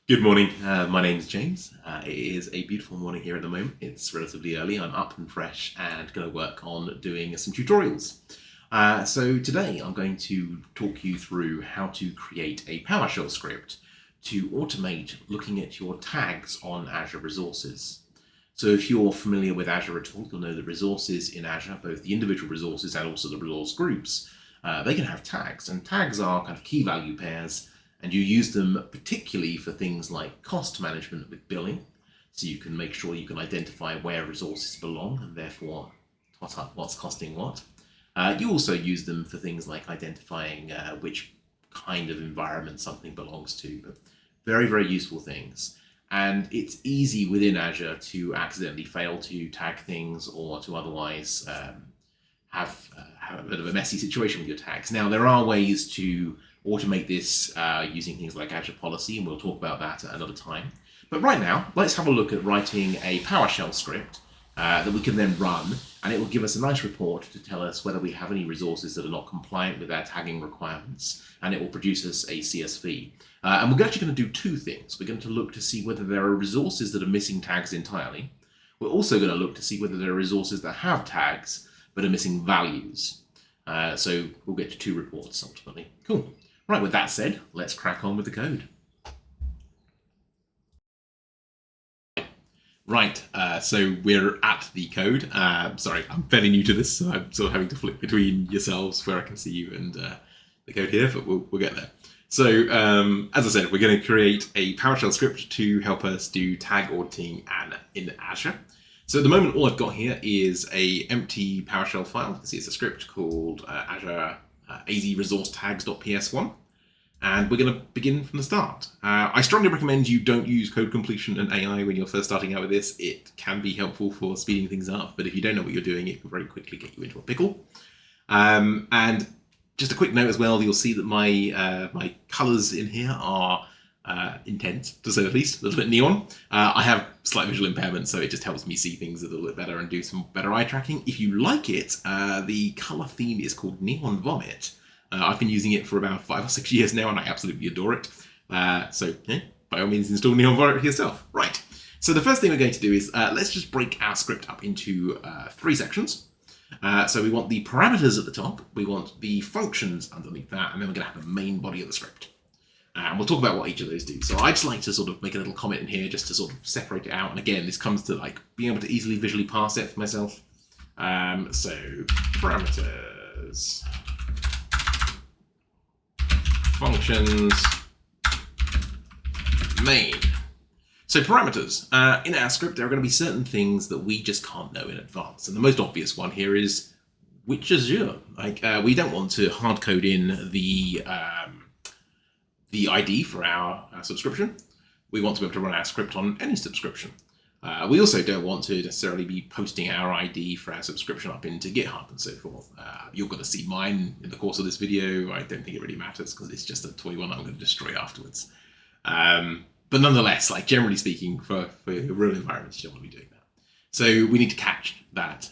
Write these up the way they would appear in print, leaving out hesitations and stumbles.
Good morning. My name is James. It is a beautiful morning here at the moment. It's relatively early. I'm up and fresh and going to work on doing some tutorials. So today I'm going to talk you through how to create a PowerShell script to automate looking at your tags on Azure resources. So if you're familiar with Azure at all, you'll know the resources in Azure, both the individual resources and also the resource groups, they can have tags, and tags are kind of key value pairs. And you use them particularly for things like cost management with billing. So you can make sure you can identify where resources belong and therefore what's costing what. You also use them for things like identifying which kind of environment something belongs to. But very, very useful things. And it's easy within Azure to accidentally fail to tag things or to otherwise have a bit of a messy situation with your tags. Now, there are ways to automate this using things like Azure Policy, and we'll talk about that at another time. But right now, let's have a look at writing a PowerShell script that we can then run, and it will give us a nice report to tell us whether we have any resources that are not compliant with our tagging requirements, and it will produce us a CSV. And we're actually going to do two things. We're going to look to see whether there are resources that are missing tags entirely. We're also going to look to see whether there are resources that have tags but are missing values. So we'll get to two reports ultimately. Cool. Right, with that said, let's crack on with the code. Right, so we're at the code. Sorry, I'm fairly new to this, so I'm sort of having to flip between yourselves where I can see you and the code here, but we'll get there. So, as I said, we're going to create a PowerShell script to help us do tag auditing in Azure. So at the moment, all I've got here is a empty PowerShell file. You can see it's a script called Azure AZ resource tags.ps1. And we're going to begin from the start. I strongly recommend you don't use code completion and AI when you're first starting out with this. It can be helpful for speeding things up, but if you don't know what you're doing, it can very quickly get you into a pickle. And just a quick note as well, you'll see that my colors in here are intense, to say the least, a little bit neon. I have slight visual impairment, so it just helps me see things a little bit better and do some better eye tracking. If you like it, the color theme is called Neon Vomit. I've been using it for about 5 or 6 years now, and I absolutely adore it. So, yeah, by all means, install Neon Vomit yourself. Right. So the first thing we're going to do is let's just break our script up into 3 sections. So we want the parameters at the top, we want the functions underneath that, and then we're going to have a main body of the script. And we'll talk about what each of those do. So I'd just like to sort of make a little comment in here just to sort of separate it out. And again, this comes to like being able to easily visually parse it for myself. So parameters, functions, main. So parameters. In our script, there are going to be certain things that we just can't know in advance. And the most obvious one here is which Azure. Like we don't want to hard code in the ID for our subscription. We want to be able to run our script on any subscription. We also don't want to necessarily be posting our ID for our subscription up into GitHub and so forth. You're going to see mine in the course of this video. I don't think it really matters because it's just a toy one I'm going to destroy afterwards. But nonetheless, like generally speaking, for real environments, you don't want to be doing that. So we need to catch that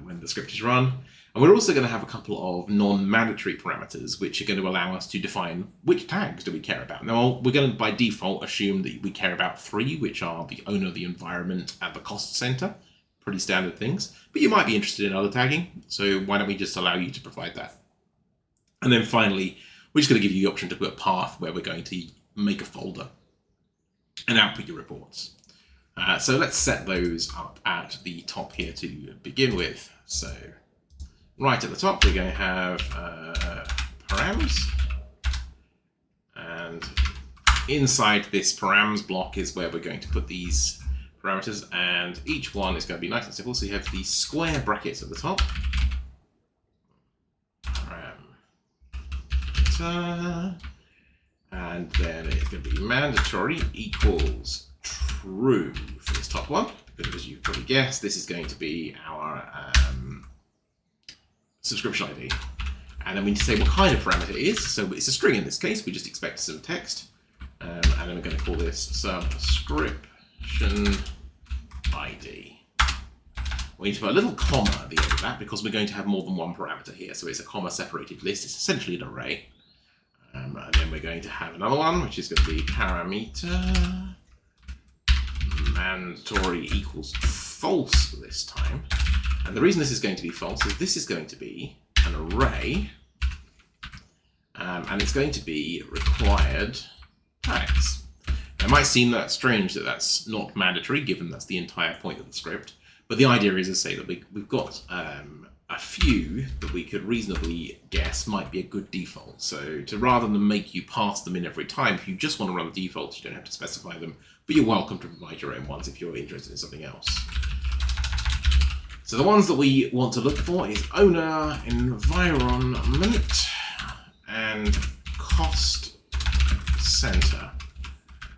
when the script is run. And we're also going to have a couple of non-mandatory parameters, which are going to allow us to define which tags do we care about. Now, we're going to, by default, assume that we care about 3, which are the owner of the environment and the cost center. Pretty standard things. But you might be interested in other tagging, so why don't we just allow you to provide that? And then finally, we're just going to give you the option to put a path where we're going to make a folder and output your reports. So let's set those up at the top here to begin with. So right at the top, we're going to have params, and inside this params block is where we're going to put these parameters, and each one is going to be nice and simple. So you have the square brackets at the top, parameter, and then it's going to be mandatory equals true for this top one, because as you've probably guessed, this is going to be our subscription ID. And then we need to say what kind of parameter it is. So it's a string in this case. We just expect some text. And then we're going to call this subscription ID. We need to put a little comma at the end of that because we're going to have more than one parameter here. So it's a comma separated list. It's essentially an array. And then we're going to have another one, which is going to be parameter mandatory equals false this time. And the reason this is going to be false is this is going to be an array, and it's going to be required tags. Now, it might seem that strange that that's not mandatory, given that's the entire point of the script. But the idea is to say that we've got a few that we could reasonably guess might be a good default. So rather than make you pass them in every time, if you just want to run the defaults, you don't have to specify them, but you're welcome to provide your own ones if you're interested in something else. So the ones that we want to look for is owner, environment, and cost center.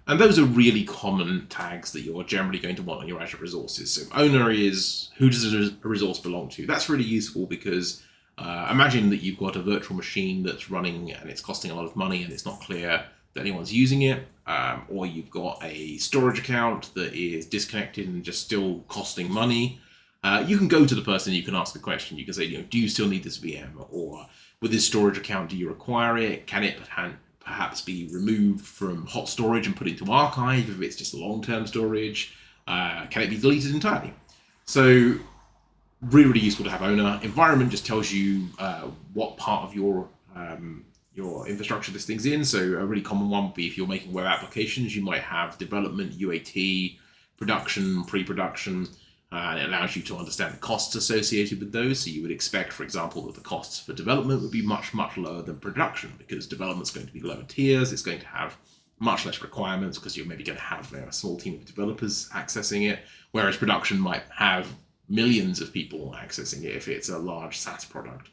And those are really common tags that you're generally going to want on your Azure resources. So owner is who does a resource belong to. That's really useful because imagine that you've got a virtual machine that's running and it's costing a lot of money and it's not clear that anyone's using it, or you've got a storage account that is disconnected and just still costing money. You can go to the person, you can ask the question, you can say, do you still need this VM? Or with this storage account, do you require it? Can it perhaps be removed from hot storage and put into archive if it's just long-term storage? Can it be deleted entirely? So really useful to have owner. Environment just tells you what part of your infrastructure this thing's in. So a really common one would be if you're making web applications, you might have development, UAT, production, pre-production, and it allows you to understand the costs associated with those. So you would expect, for example, that the costs for development would be much, much lower than production because development's going to be lower tiers. It's going to have much less requirements because you're maybe going to have a small team of developers accessing it, whereas production might have millions of people accessing it if it's a large SaaS product.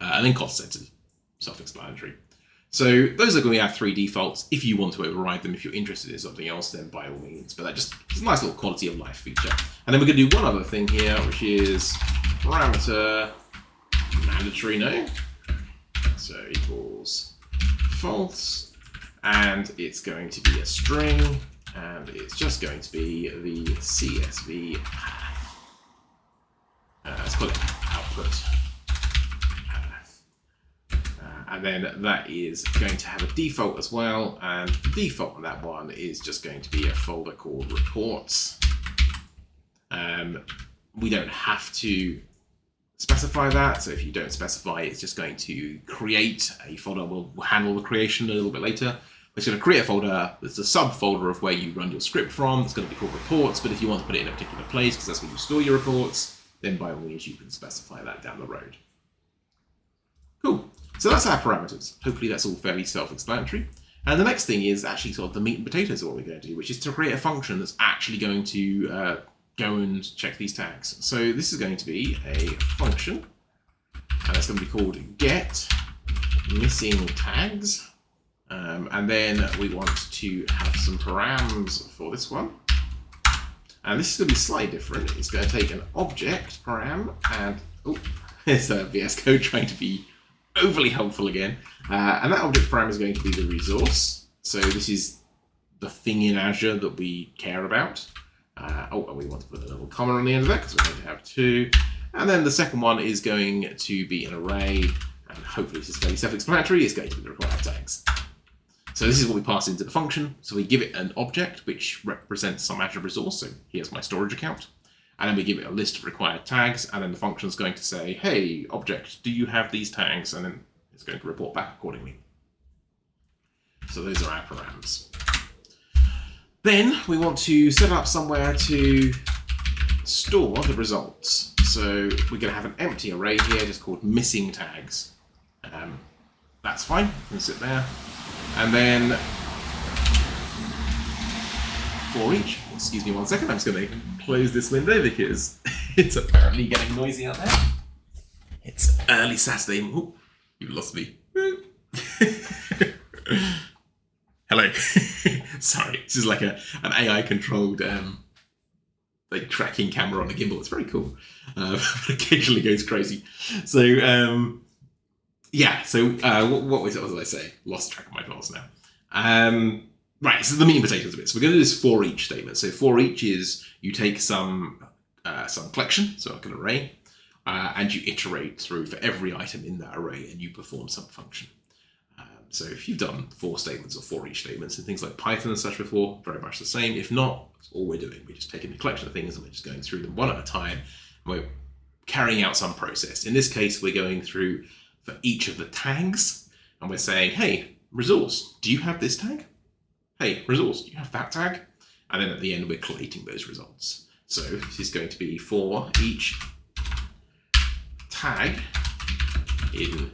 And then cost centers, self-explanatory. So those are going to be our three defaults. If you want to override them, if you're interested in something else, then by all means. But that just is a nice little quality of life feature. And then we're going to do one other thing here, which is parameter mandatory no. So equals false. And it's going to be a string. And it's just going to be the CSV path. Let's call it output. And then that is going to have a default as well, and the default on that one is just going to be a folder called reports. We don't have to specify that, so if you don't specify, it's just going to create a folder. We'll handle the creation a little bit later. It's going to create a folder that's a subfolder of where you run your script from. It's going to be called reports, but if you want to put it in a particular place, because that's where you store your reports, then by all means you can specify that down the road. Cool. So that's our parameters. Hopefully that's all fairly self-explanatory. And the next thing is actually sort of the meat and potatoes of what we're going to do, which is to create a function that's actually going to go and check these tags. So this is going to be a function, and it's going to be called get missing tags. And then we want to have some params for this one. And this is going to be slightly different. It's going to take an object param and, it's a VS Code trying to be overly helpful again. And that object param is going to be the resource. So this is the thing in Azure that we care about. And we want to put a little comma on the end of that because we're going to have two. And then the second one is going to be an array. And hopefully this is fairly self-explanatory. It's going to be the required tags. So this is what we pass into the function. So we give it an object which represents some Azure resource. So here's my storage account. And then we give it a list of required tags, and then the function is going to say, hey, object, do you have these tags? And then it's going to report back accordingly. So those are our params. Then we want to set up somewhere to store the results. So we're going to have an empty array here just called missing tags. That's fine, you can sit there. And then for each, excuse me one second, I'm just going to close this window because it's apparently getting noisy out there. It's early Saturday. Ooh, you lost me. Hello. Sorry, this is like an AI controlled like tracking camera on a gimbal. It's very cool, but occasionally goes crazy. So yeah. So what was I say? Lost track of my thoughts now. Right, so the meat and potatoes of it. So we're going to do this for each statement. So for each is you take some collection, so like an array, and you iterate through for every item in that array, and you perform some function. So if you've done for statements or for each statements and things like Python and such before, very much the same. If not, that's all we're doing. We're just taking a collection of things and we're just going through them one at a time. We're carrying out some process. In this case, we're going through for each of the tags and we're saying, hey, resource, do you have this tag? Hey, resource, do you have that tag? And then at the end, we're collating those results. So this is going to be for each tag in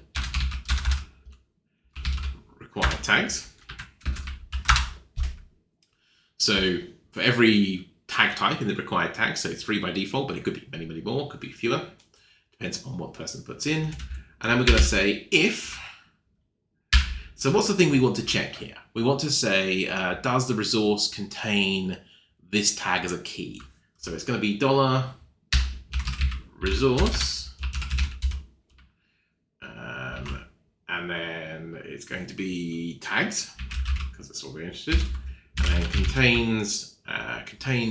required tags. So for every tag type in the required tag, so 3 by default, but it could be many, many more, could be fewer, depends upon what the person puts in. And then we're going to say if. So what's the thing we want to check here? We want to say, does the resource contain this tag as a key? So it's going to be $resource. And then it's going to be tags, because that's what we're interested. And then contains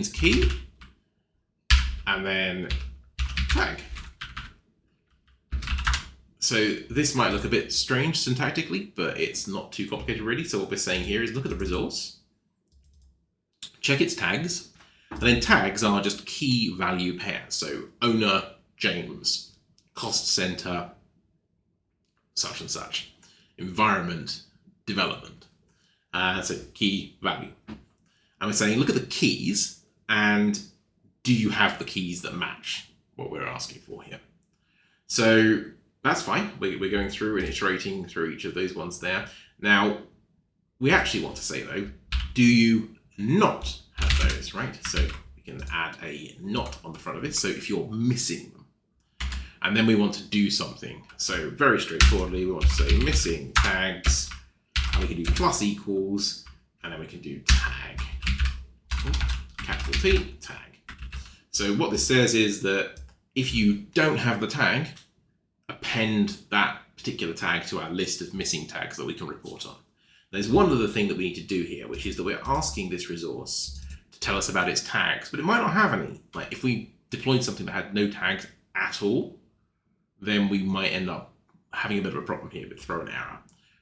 key, and then tag. So this might look a bit strange syntactically, but it's not too complicated really. So what we're saying here is look at the resource, check its tags, and then tags are just key value pairs. So owner, James, cost center, such and such, environment, development. So key value. And we're saying, look at the keys, and do you have the keys that match what we're asking for here? So that's fine. We're going through and iterating through each of those ones there. Now, we actually want to say though, do you not have those, right? So we can add a not on the front of it. So if you're missing them, and then we want to do something. So very straightforwardly, we want to say missing tags, and we can do plus equals, and then we can do tag, capital T, tag. So what this says is that if you don't have the tag, append that particular tag to our list of missing tags that we can report on. There's one other thing that we need to do here, which is that we're asking this resource to tell us about its tags, but it might not have any. Like if we deployed something that had no tags at all, then we might end up having a bit of a problem here with throw an error.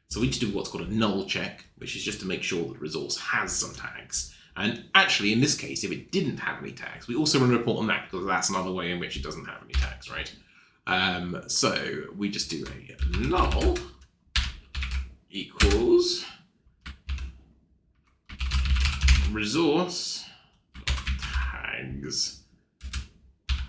So we need to do what's called a null check, which is just to make sure that the resource has some tags. And actually, in this case, if it didn't have any tags, we also run a report on that, because that's another way in which it doesn't have any tags, right? So we just do a null equals resource tags,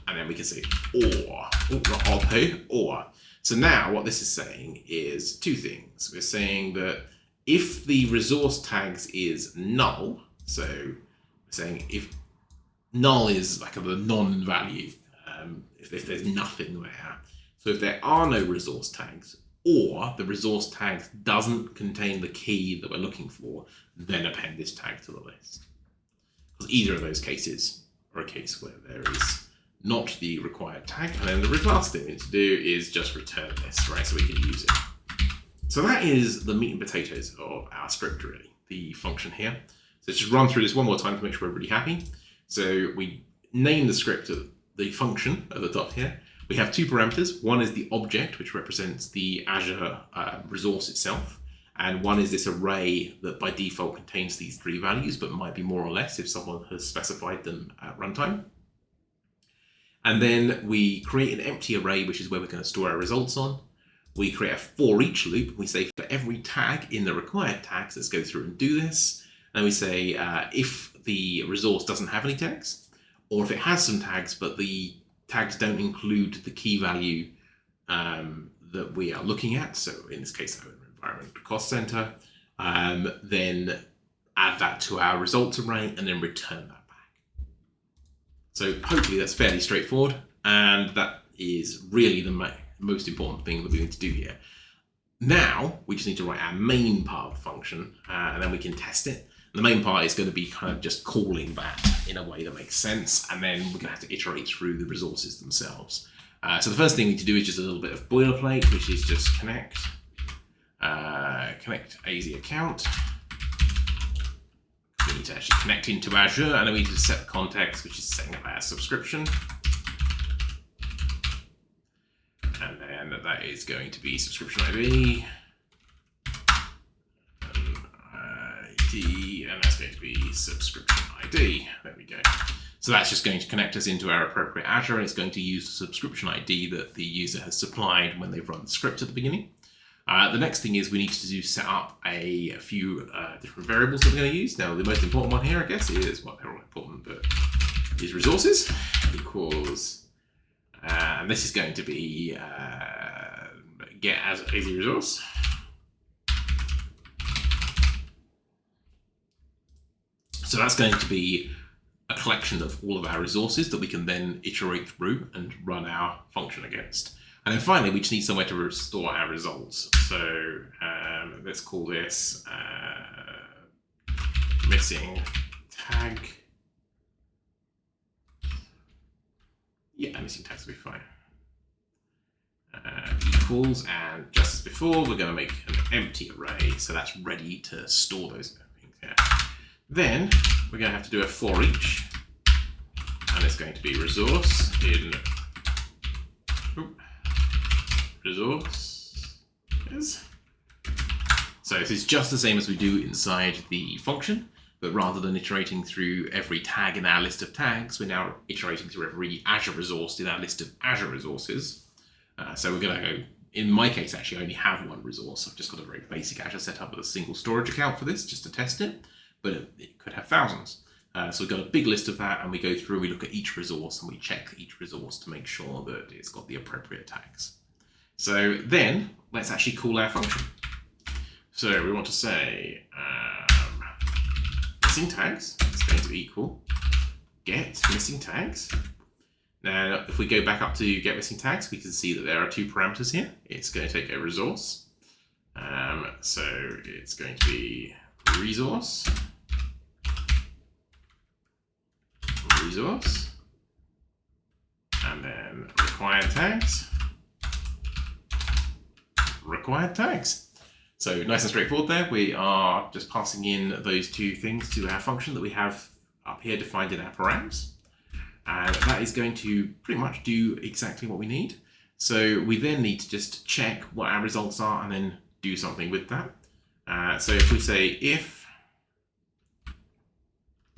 and then we can say or, not or. So now what this is saying is two things. We're saying that if the resource tags is null, so we're saying if null is like a non-value, if there's nothing there. So if there are no resource tags, or the resource tag doesn't contain the key that we're looking for, then append this tag to the list. Because either of those cases are a case where there is not the required tag, and then the last thing we need to do is just return this, right, so we can use it. So that is the meat and potatoes of our script, really, the function here. So let's just run through this one more time to make sure we're really happy. So we name the script the function at the top here. We have two parameters. One is the object, which represents the Azure resource itself. And one is this array that by default contains these three values, but might be more or less if someone has specified them at runtime. And then we create an empty array, which is where we're going to store our results on. We create a for each loop. We say for every tag in the required tags, let's go through and do this. And we say if the resource doesn't have any tags, or if it has some tags, but the tags don't include the key value that we are looking at, so in this case, our environment cost center, then add that to our results array and then return that back. So hopefully that's fairly straightforward, and that is really the most important thing that we need to do here. Now, we just need to write our main part of the function, and then we can test it. The main part is going to be kind of just calling that in a way that makes sense, and then we're going to have to iterate through the resources themselves. So the first thing we need to do is just a little bit of boilerplate, which is just connect AZ account. We need to actually connect into Azure, and then we need to set the context, which is setting up our subscription. And then that is going to be subscription ID. ID, and that's going to be subscription ID. There we go. So that's just going to connect us into our appropriate Azure, and it's going to use the subscription ID that the user has supplied when they've run the script at the beginning. The next thing is we need to set up a few different variables that we're going to use. Now, the most important one here, I guess, is, well, they're all important, but is resources equals, and this is going to be get as a resource. So that's going to be a collection of all of our resources that we can then iterate through and run our function against. And then finally, we just need somewhere to restore our results. So let's call this missing tag. Yeah, missing tags will be fine. Equals, and just as before, we're going to make an empty array, so that's ready to store those things here. Then we're going to have to do a for each, and it's going to be resource in resources. So this is just the same as we do inside the function, but rather than iterating through every tag in our list of tags, we're now iterating through every Azure resource in our list of Azure resources. So we're going to go, in my case, actually, I only have one resource. I've just got a very basic Azure setup with a single storage account for this, just to test it, but it could have thousands. So we've got a big list of that, and we go through, we look at each resource, and we check each resource to make sure that it's got the appropriate tags. So then, let's actually call our function. So we want to say missing tags is going to equal get missing tags. Now, if we go back up to get missing tags, we can see that there are two parameters here. It's going to take a resource. So it's going to be resource, and then required tags. So nice and straightforward there. We are just passing in those two things to our function that we have up here defined in our params. And that is going to pretty much do exactly what we need. So we then need to just check what our results are and then do something with that. So if we say if,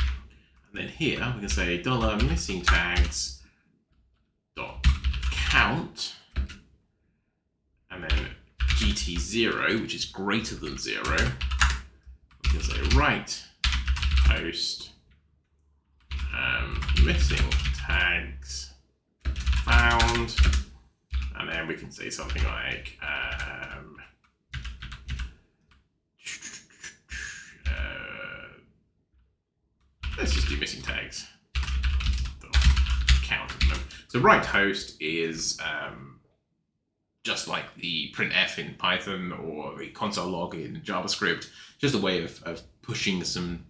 and then here we can say $missing tags dot count, and then GT0, which is greater than 0. We can say right host missing tags found, and then we can say something like let's just do missing tags count at the moment. So right host is just like the printf in Python or the console log in JavaScript, just a way of pushing some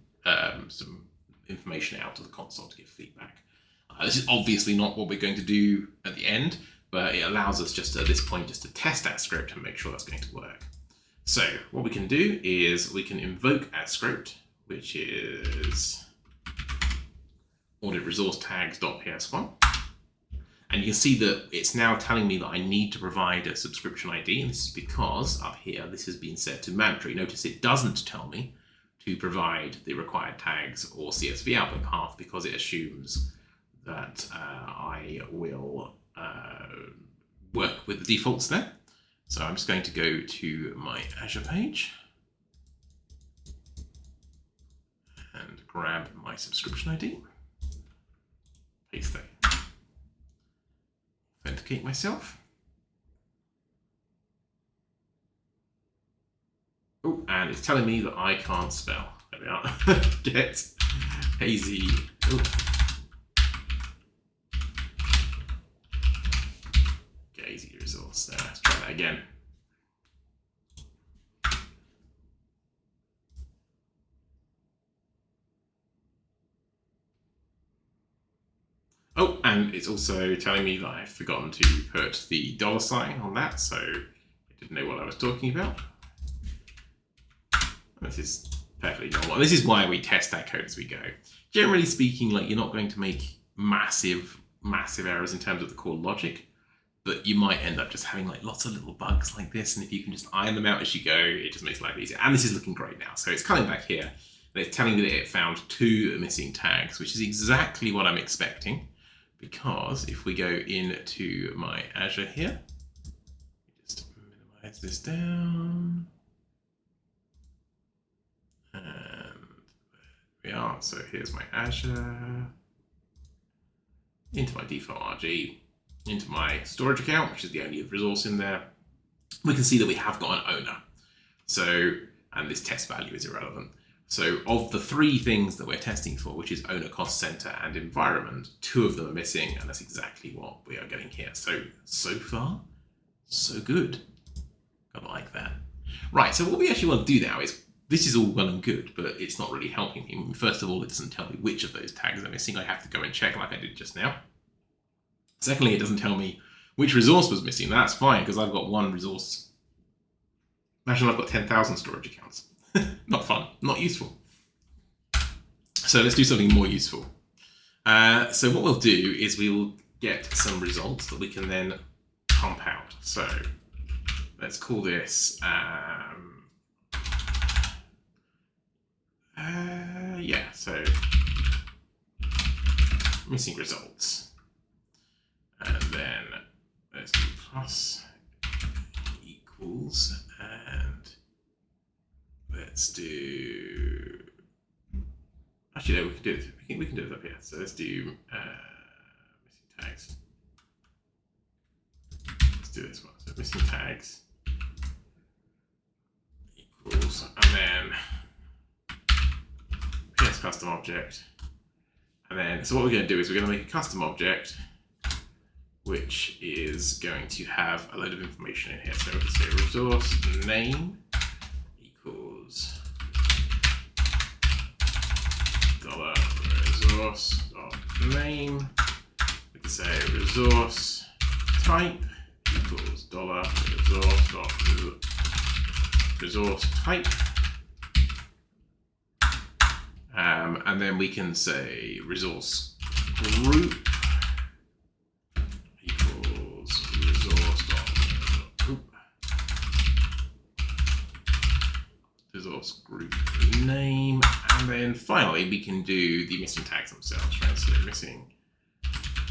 information out to the console to give feedback. This is obviously not what we're going to do at the end, but it allows us just at this point just to test that script and make sure that's going to work. So what we can do is we can invoke our script, which is audit resource tags.ps1. And you can see that it's now telling me that I need to provide a subscription ID, and this is because up here this has been set to mandatory. Notice it doesn't tell me to provide the required tags or CSV output path because it assumes that I will work with the defaults there. So I'm just going to go to my Azure page and grab my subscription ID, paste that, authenticate myself. Oh, and it's telling me that I can't spell. There we are. Get hazy. Oh. Get hazy resource. There, let's try that again. Oh, and it's also telling me that I've forgotten to put the $sign on that, so it didn't know what I was talking about. This is perfectly normal. This is why we test our code as we go. Generally speaking, like, you're not going to make massive errors in terms of the core logic, but you might end up just having like lots of little bugs like this, and if you can just iron them out as you go, it just makes life easier. And this is looking great now. So it's coming back here. And it's telling me that it found 2 missing tags, which is exactly what I'm expecting. Because if we go into my Azure here, just minimize this down. And there we are. So here's my Azure, into my default RG, into my storage account, which is the only resource in there. We can see that we have got an owner. So, and this test value is irrelevant. So of the 3 things that we're testing for, which is owner, cost center, and environment, 2 of them are missing, and that's exactly what we are getting here. So far, so good. I like that. Right, so what we actually want to do now is, this is all well and good, but it's not really helping me. First of all, it doesn't tell me which of those tags are missing. I have to go and check like I did just now. Secondly, it doesn't tell me which resource was missing. That's fine, because I've got 1 resource. Imagine I've got 10,000 storage accounts. Not fun, not useful. So let's do something more useful. So what we'll do is we will get some results that we can then pump out. So let's call this, so missing results. And then let's do plus equals, and let's do, actually no, we can do this. We can do it up here. So let's do missing tags. Let's do this one. So missing tags equals, and then PS custom object. And then, so what we're going to do is we're going to make a custom object which is going to have a load of information in here. So we can say resource name equals $resource name. We can say resource type equals $resource type. And then we can say resource group equals resource group name, and then finally we can do the missing tags themselves, right? So missing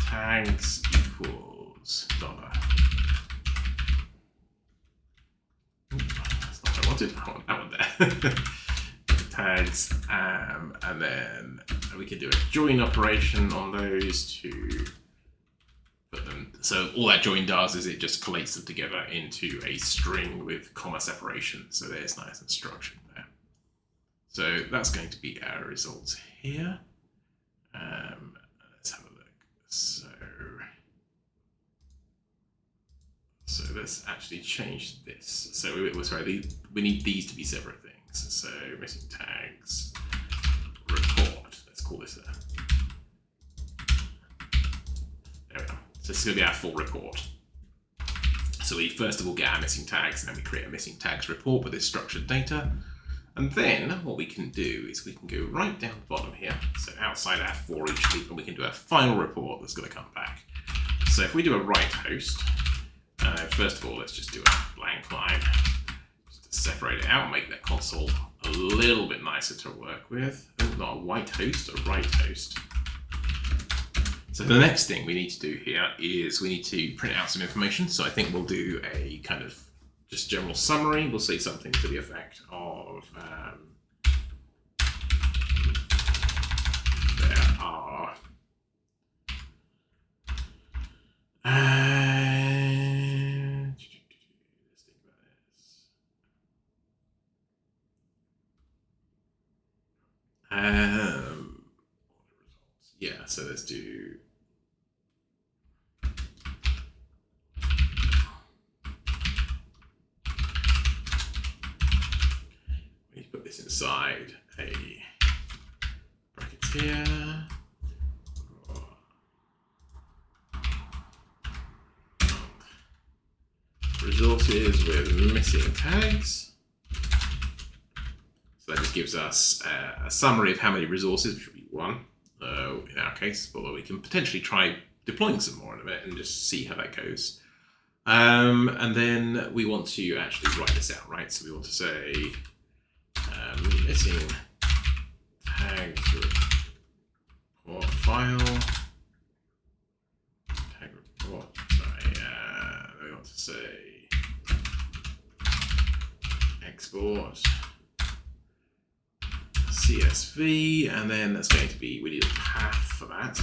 tags equals $. That's not what I wanted. I want that one there. Tags, and then we can do a join operation on those to put them. So all that join does is it just collates them together into a string with comma separation. So there's nice and structured there. So that's going to be our results here. Let's have a look. So let's actually change this. So we need these to be separate things. So missing tags report. Let's call this there we go. So this is going to be our full report. So we first of all get our missing tags, and then we create a missing tags report with this structured data. And then what we can do is we can go right down the bottom here. So outside our for each loop, and we can do a final report that's going to come back. So if we do a write host, first of all, let's just do a blank line. Separate it out, make that console a little bit nicer to work with. Not a white host, a right host. So the next thing we need to do here is we need to print out some information. So I think we'll do a kind of just general summary. We'll say something to the effect of there are yeah, so let's do we need to put this inside a bracket here. Resources with missing tags. So that just gives us a summary of how many resources, which would be 1 in our case, although we can potentially try deploying some more in a bit and just see how that goes. And then we want to actually write this out, right? So we want to say missing tag report file, tag report, we want to say export CSV, and then that's going to be, we need a path for that.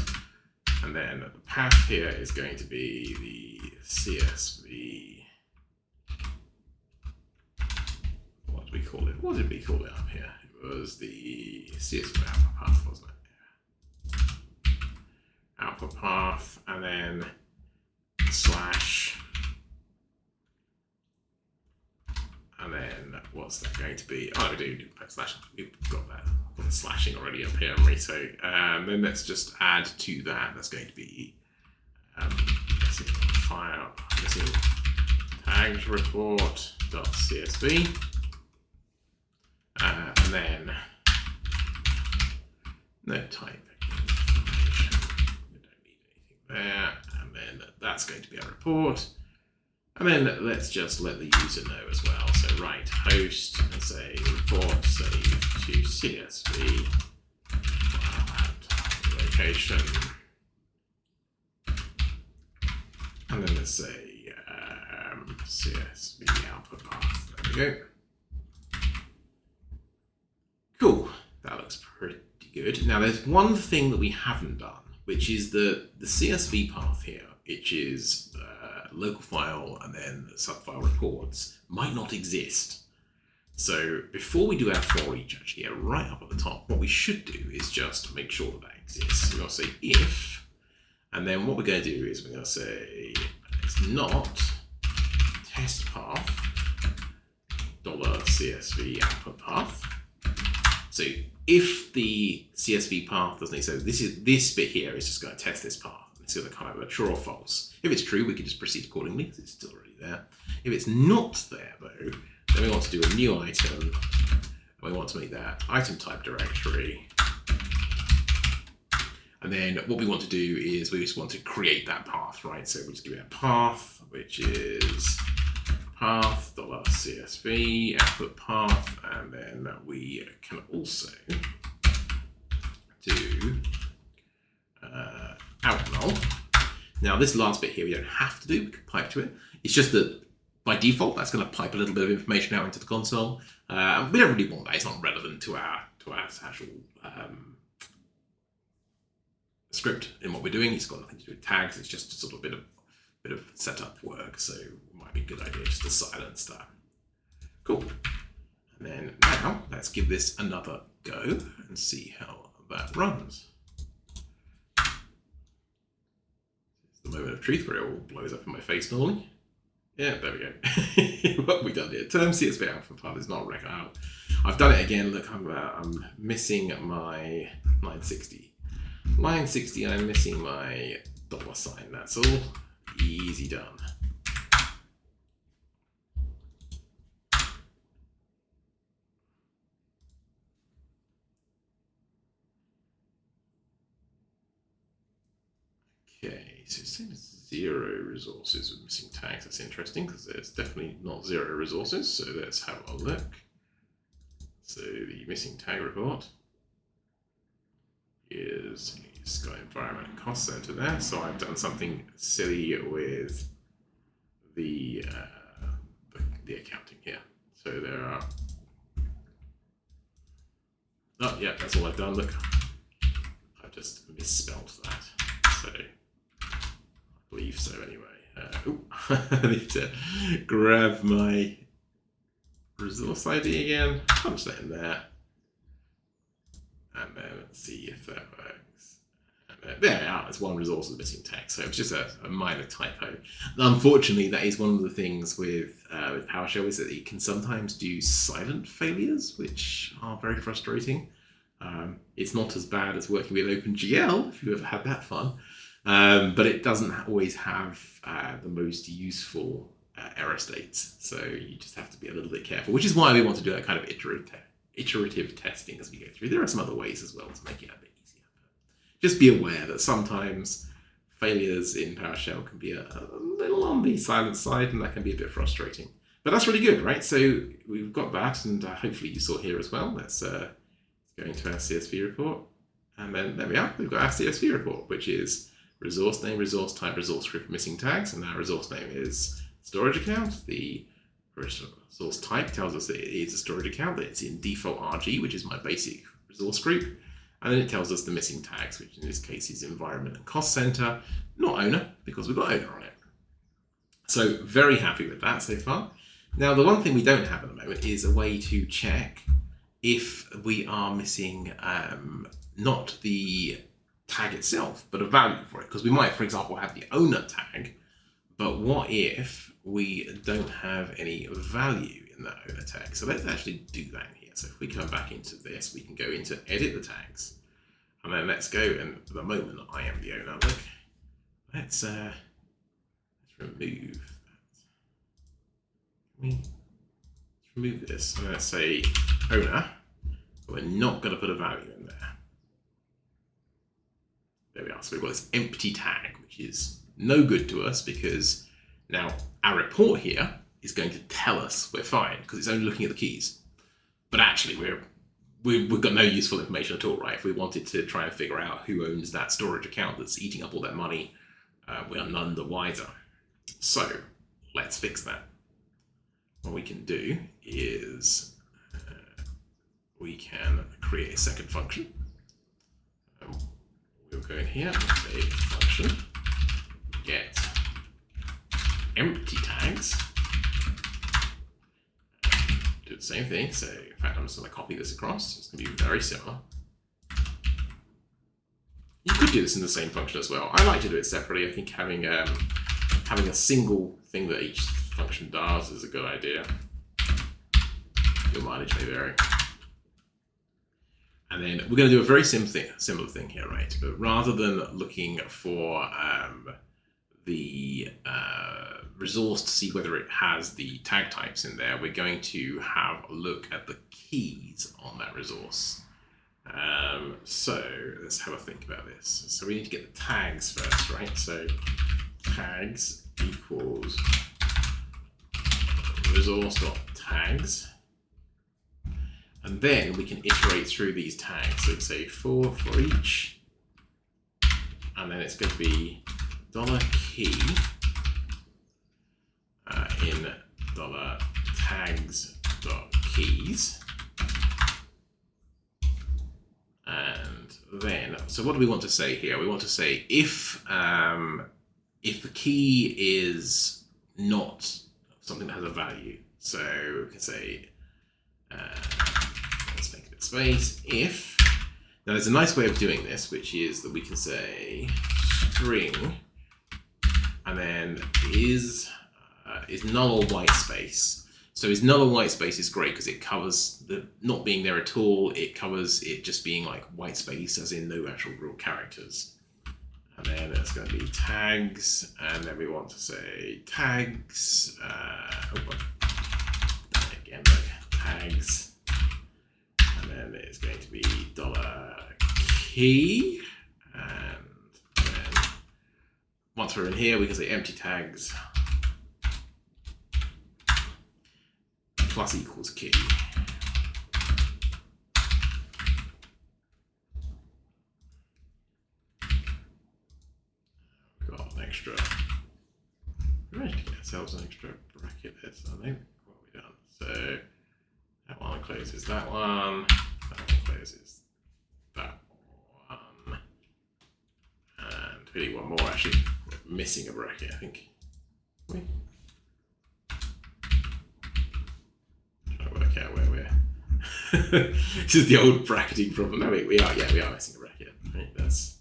And then the path here is going to be the CSV. What did we call it? What did we call it up here? It was the CSV output path, wasn't it? Output path, and then slash. And then what's that going to be? Oh, we do slash. We've got that. Got the slashing already up here, haven't we? So then let's just add to that. That's going to be file missing tags report.csv, and then no type information. We don't need anything there, and then that's going to be our report. And then let's just let the user know as well. So write host and say report save to CSV location. And then let's say CSV output path. There we go. Cool. That looks pretty good. Now there's one thing that we haven't done, which is the CSV path here, which is local file and then subfile reports, might not exist. So before we do our for each actually here, right up at the top, what we should do is just make sure that that exists. We're going to say if, and then what we're going to do is we're going to say it's not test path $CSV output path. So if the CSV path doesn't exist, so this bit here is just going to test this path. It's going to kind of a true or false. If it's true, we can just proceed accordingly because it's still already there. If it's not there though, then we want to do a new item, and we want to make that item type directory. And then what we want to do is we just want to create that path, right? So we'll just give it a path, which is path $CSV output path, and then we can also do out null. Now this last bit here we don't have to do, we can pipe to it. It's just that by default that's going to pipe a little bit of information out into the console. We don't really want that, it's not relevant to our actual script in what we're doing. It's got nothing to do with tags, it's just sort of a bit of setup work, so it might be a good idea just to silence that. Cool. And then now let's give this another go and see how that runs. The moment of truth where it all blows up in my face normally. Yeah, there we go. What have we done here? Term CSV output path is not record out. I've done it again. Look, I'm missing my line 60. Line 60, I'm missing my $sign. That's all. Easy done. Okay, so it's saying it's 0 resources with missing tags. That's interesting because there's definitely not 0 resources. So let's have a look. So the missing tag report is it's got environment and cost center there. So I've done something silly with the accounting here. So there are. Oh yeah, that's all I've done. Look, I've just misspelled that. So. I believe so anyway. I need to grab my resource ID again, punch that in there, and then see if that works. And there we are, it's one resource with missing text, so it's just a minor typo. Unfortunately, that is one of the things with PowerShell is that it can sometimes do silent failures, which are very frustrating. It's not as bad as working with OpenGL, if you've ever had that fun. But it doesn't always have the most useful error states, so you just have to be a little bit careful, which is why we want to do that kind of iterative testing as we go through. There are some other ways as well to make it a bit easier. But just be aware that sometimes failures in PowerShell can be a little on the silent side, and that can be a bit frustrating. But that's really good, right? So we've got that, and hopefully you saw here as well. Let's go go into our CSV report, and then there we are. We've got our CSV report, which is resource name, resource type, resource group, missing tags, and our resource name is storage account. The resource type tells us that it is a storage account, that it's in default RG, which is my basic resource group. And then it tells us the missing tags, which in this case is environment and cost center, not owner, because we've got owner on it. So very happy with that so far. Now, the one thing we don't have at the moment is a way to check if we are missing not the tag itself, but a value for it. Because we might, for example, have the owner tag, but what if we don't have any value in that owner tag? So let's actually do that in here. So if we come back into this, we can go into edit the tags, and then let's go. And for the moment, I am the owner. Look, let's remove that. Let's remove this, and let's say owner. But we're not going to put a value in there. There we are. So we've got this empty tag, which is no good to us because now our report here is going to tell us we're fine because it's only looking at the keys. But actually, we've got no useful information at all, right? If we wanted to try and figure out who owns that storage account that's eating up all that money, we are none the wiser. So let's fix that. What we can do is we can create a second function. We'll go in here and say function get empty tags. Do the same thing. So in fact, I'm just going to copy this across. It's going to be very similar. You could do this in the same function as well. I like to do it separately. I think having a single thing that each function does is a good idea. Your mileage may vary. And then we're going to do a very similar thing here, right? But rather than looking for the resource to see whether it has the tag types in there, we're going to have a look at the keys on that resource. So let's have a think about this. So we need to get the tags first, right? So tags equals resource.tags. And then we can iterate through these tags. So say for each, and then it's going to be $key in $tags.keys. And then, so what do we want to say here? We want to say if the key is not something that has a value. So we can say, let's make a bit of space, if, now there's a nice way of doing this, which is that we can say string, and then is null or white space. So is null or white space is great because it covers the not being there at all. It covers it just being like white space, as in no actual real characters. And then it's going to be tags, and then we want to say tags. Again, like tags, and then it's going to be $key, and then once we're in here, we can say empty tags plus equals key. We've got an extra. We managed to get ourselves an extra bracket there, so I think what have we done? So that one closes that one closes that one, and we need one more actually. We're missing a bracket, I think. Trying to work out where we're. This is the old bracketing problem. No, we are missing a bracket. Right? That's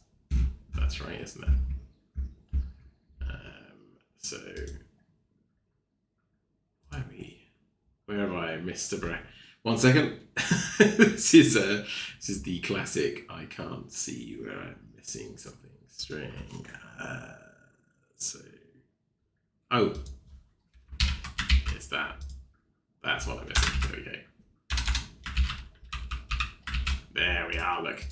right, isn't it? So where have I missed a bracket? 1 second. This is the classic. I can't see where I'm missing something. String. Oh, it's that. That's what I'm missing. There we go. There we are. Look,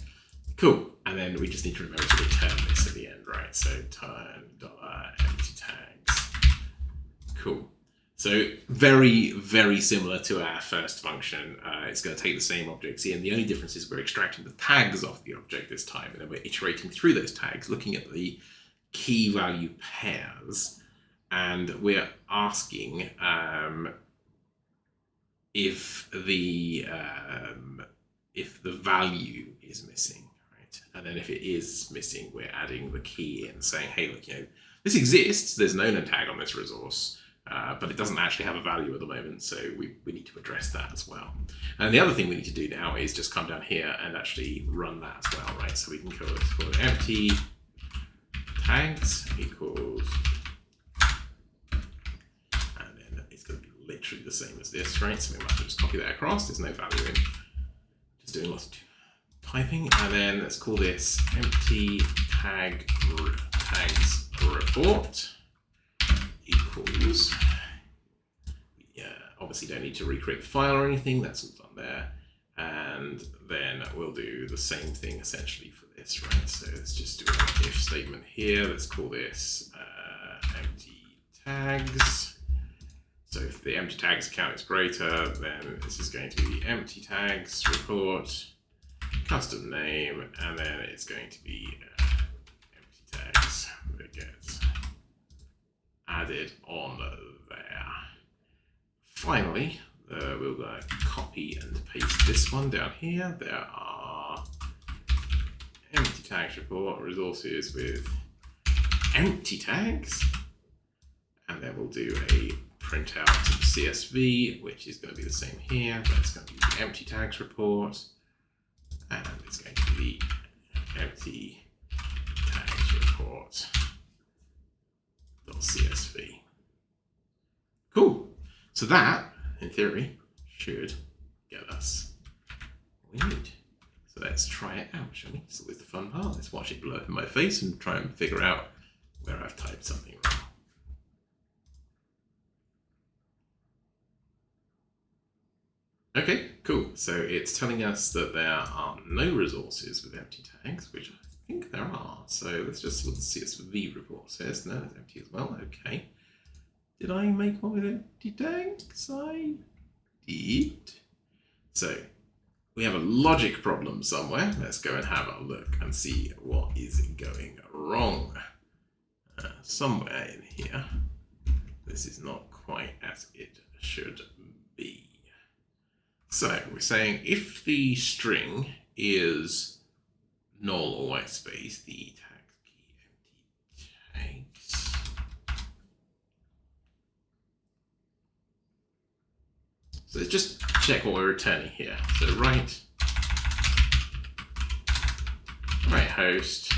cool. And then we just need to remember to return this at the end, right? So turn $empty tags. Cool. So very, very similar to our first function. It's going to take the same objects here, and the only difference is we're extracting the tags off the object this time, and then we're iterating through those tags, looking at the key value pairs, and we're asking if the value is missing, right? And then if it is missing, we're adding the key in, saying, hey, look, this exists. There's no known tag on this resource. But it doesn't actually have a value at the moment, so we need to address that as well. And the other thing we need to do now is just come down here and actually run that as well, right? So we can call it empty tags equals, and then it's going to be literally the same as this, right? So we might just copy that across. There's no value in just doing lots of typing, and then let's call this empty tags report. Equals, obviously don't need to recreate the file or anything, that's all done there. And then we'll do the same thing essentially for this, right? So let's just do an if statement here. Let's call this empty tags. So if the empty tags count is greater, then this is going to be empty tags report, custom name, and then it's going to be empty tags that gets added on there. Finally, we'll copy and paste this one down here. There are empty tags report resources with empty tags, and then we'll do a print out CSV, which is going to be the same here. That's going to be the empty tags report, and it's going to be empty tags report. .csv. Cool. So that, in theory, should get us what we need. So let's try it out, shall we? So with the fun part, let's watch it blow up in my face and try and figure out where I've typed something wrong. Okay, cool. So it's telling us that there are no resources with empty tags, which I think there are. So let's just see what the CSV report says. No, it's empty as well. Okay. Did I make one with empty tags? I did. So we have a logic problem somewhere. Let's go and have a look and see what is going wrong. Somewhere in here, this is not quite as it should be. So we're saying if the string is null or white space, the tags key empty tags. So let's just check what we're returning here. So right host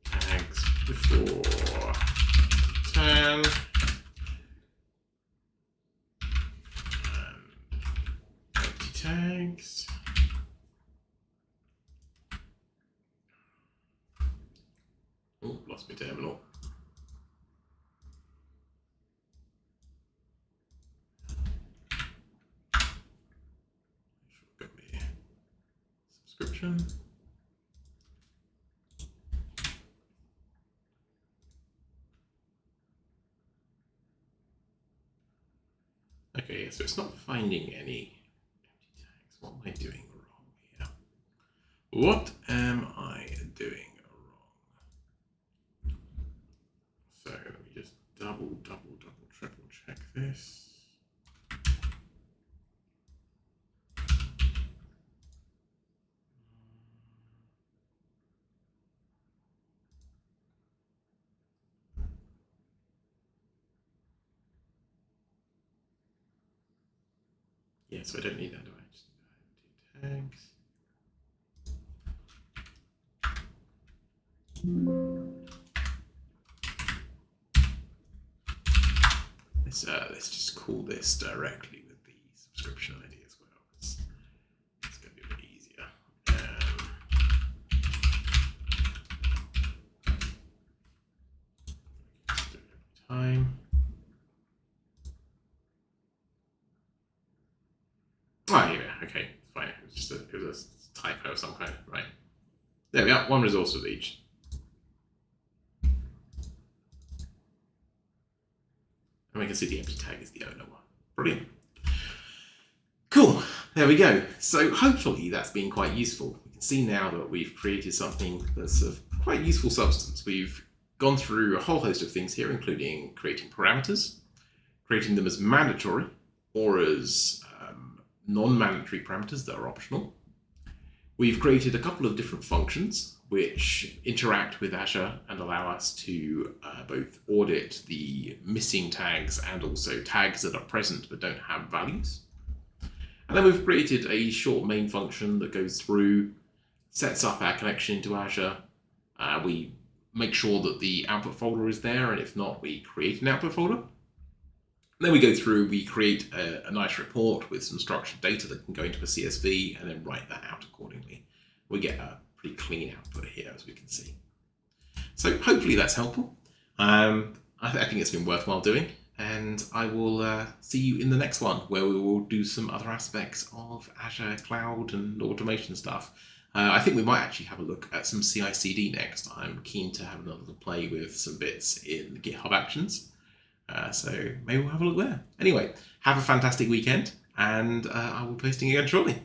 tags before 10. Tags. Oh, lost my terminal. Got my subscription. Okay, so it's not finding any. What am I doing wrong here? What am I doing wrong? So let me just double triple check this. Yeah, so I don't need that, do I? Just tags. Let's just call this directly with the subscription ID as well. It's going to be a bit easier. Just do it every time. Oh, here, okay, fine. It was a typo of some kind, right? There we are, one resource with each. And we can see the empty tag is the owner one. Brilliant. Cool, there we go. So hopefully that's been quite useful. We can see now that we've created something that's of quite useful substance. We've gone through a whole host of things here, including creating parameters, creating them as mandatory or as non-mandatory parameters that are optional. We've created a couple of different functions which interact with Azure and allow us to both audit the missing tags and also tags that are present but don't have values. And then we've created a short main function that goes through, sets up our connection to Azure. We make sure that the output folder is there, and if not, we create an output folder. And then we go through, we create a nice report with some structured data that can go into a CSV and then write that out accordingly. We get a pretty clean output here, as we can see. So hopefully that's helpful. I think it's been worthwhile doing. And I will see you in the next one, where we will do some other aspects of Azure Cloud and automation stuff. I think we might actually have a look at some CI/CD next. I'm keen to have another play with some bits in GitHub Actions. So maybe we'll have a look there. Anyway, have a fantastic weekend, and I will be posting again shortly.